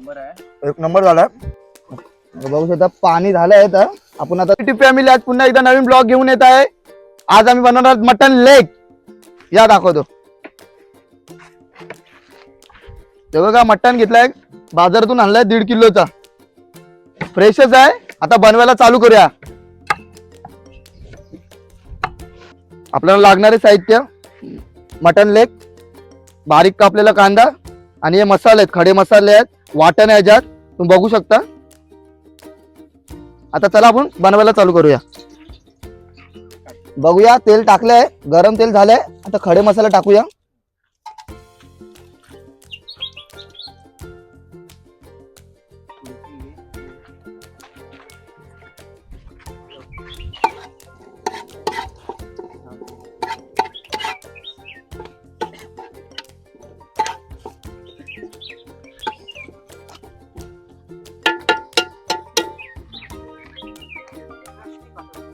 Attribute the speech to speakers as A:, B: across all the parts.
A: एक नंबर झाला। बघू शकता पाणी झालंय। तर आपण आता टी फॅमिली आज पुन्हा एकदा नवीन ब्लॉग घेऊन येत आहे। आज आम्ही बनवणार मटन लेग। या दाखवतो। ते बघा मटन घेतलाय, बाजारातून आणलाय 1.5 किलोचा, फ्रेशच आहे। आता बनवायला चालू करूया। आपल्याला लागणारे साहित्य मटन लेग, बारीक कापलेला कांदा आणि हे मसाले आहेत, खडे मसाले आहेत, वाटण आहे ज्यात तुम्ही बघू शकता। आता चला आपण बनवायला चालू करूया। बघूया तेल टाकलंय, गरम तेल झालंय। आता खडे मसाले टाकूया।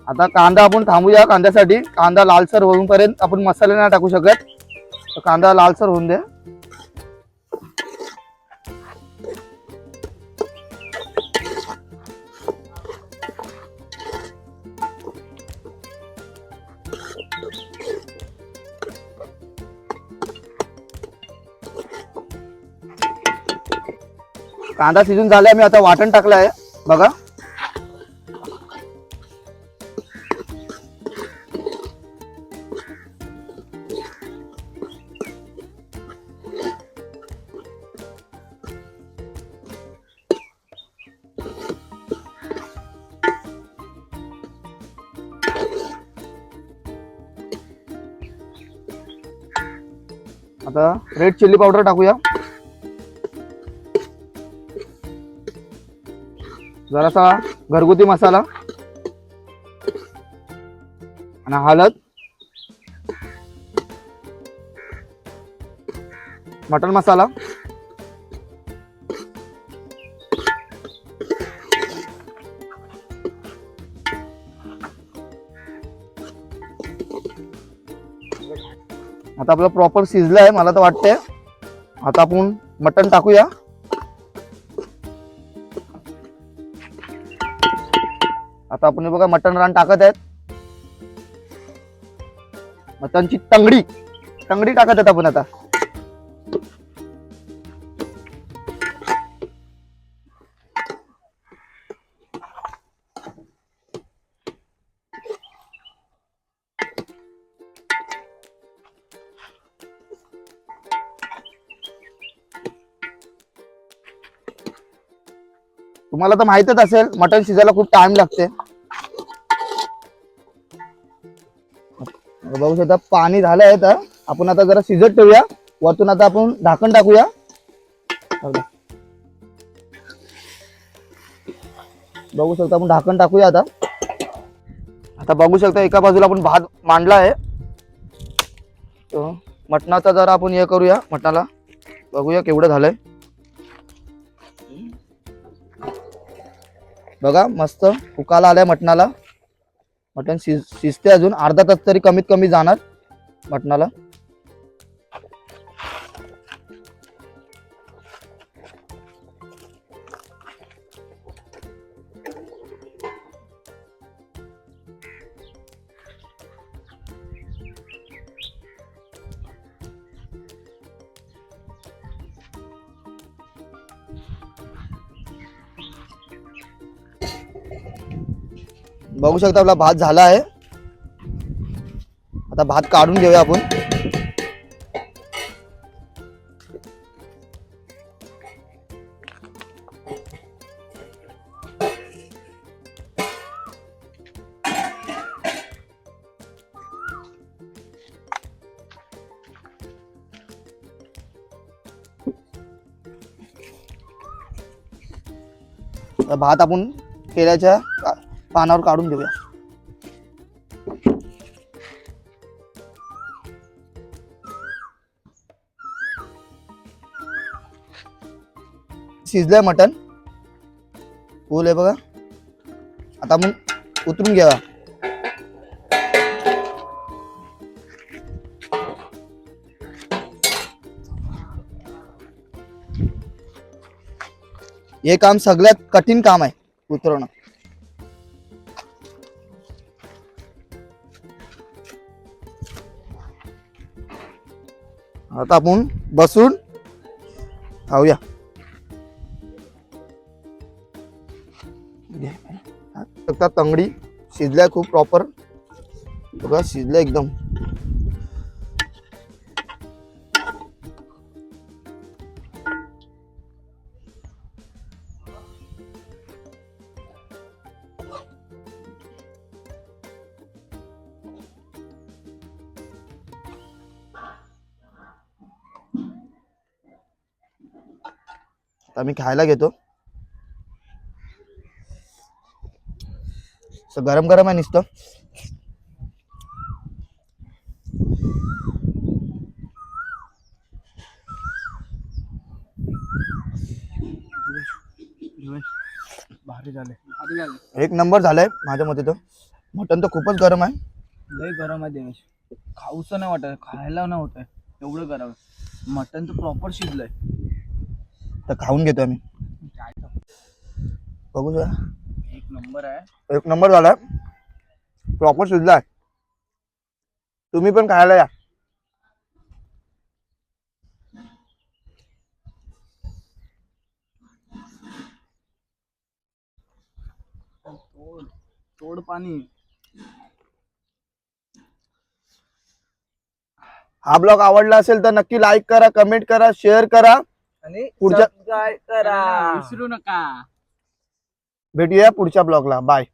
A: आता कांदा आपण थांबूया। कांद्यासाठी कांदा लालसर होऊपर्यंत आपण मसाले नाही टाकू शकत, तर कांदा लालसर होऊन दे। कांदा शिजून झालाय, मी आता वाटण टाकलं आहे बघा। आता रेड चिल्ली पावडर टाकूया, जरासा घरगुती मसाला आणि हळद, मटन मसाला, आता आपलं प्रॉपर शिजलं आहे मला तर वाटतंय। आता आपण मटन टाकूया। आता आपण बघा मटन रान टाकत आहेत, मटनची तंगडी टाकत आहेत आपण आता। तुम्हाला तर माहितच असेल मटन शिजायला खूप टाइम लागते। बघू शकता पाणी झालंय, तर आपण आता जरा शिजत ठेवूया। वरतून आता आपण ढाकण टाकूया। बघू शकता आपण ढाकण टाकूया आता। आता बघू शकता एका बाजूला आपण भात मांडला आहे, मटणाचा जरा आपण हे करूया। मटणाला बघूया केवढं झालंय बघा, मस्त उकाला आलाय मटणाला। मटण शिजते, अजून अर्धा तास तरी कमीत कमी जाणार मटणाला। बघू शकता आपला भात झाला आहे। आता भात काढून घेऊया आपण। भात आपण केल्याच्या पानावर काढून घेऊया। शिजलंय मटन फुल आहे बघा। आता आपण उतरून घ्यावा। हे काम सगळ्यात कठीण काम आहे उतरवणं. आता आपण बसून खाऊया. आता तंगडी शिजल्या खूप प्रॉपर बघा, शिजल्या एकदम. आता मी खायला घेतो. गरम गरम आहे नुसतं.
B: भारी झाले.
A: एक नंबर झालाय माझ्या मते. तर मटन तर खूपच गरम आहे.
B: लय गरम आहे देवेश. खाऊचं नाही वाटत, खायला नाही होत आहे, एवढं गरम आहे. मटन तर प्रॉपर शिजलंय.
A: तर खाऊन घेतो आम्ही. बघू जरा.
B: एक नंबर आहे.
A: एक नंबर झालाय, प्रॉपर शिजलाय. तुम्ही पण खायला या.
B: तोड पाणी.
A: हा ब्लॉग आवडला असेल तर नक्की लाईक करा, कमेंट करा, शेअर करा
B: आणि
A: पुढच्या
B: सबस्क्राईब करा, विसरू नका.
A: भेटूया पुढच्या ब्लॉगला. बाय.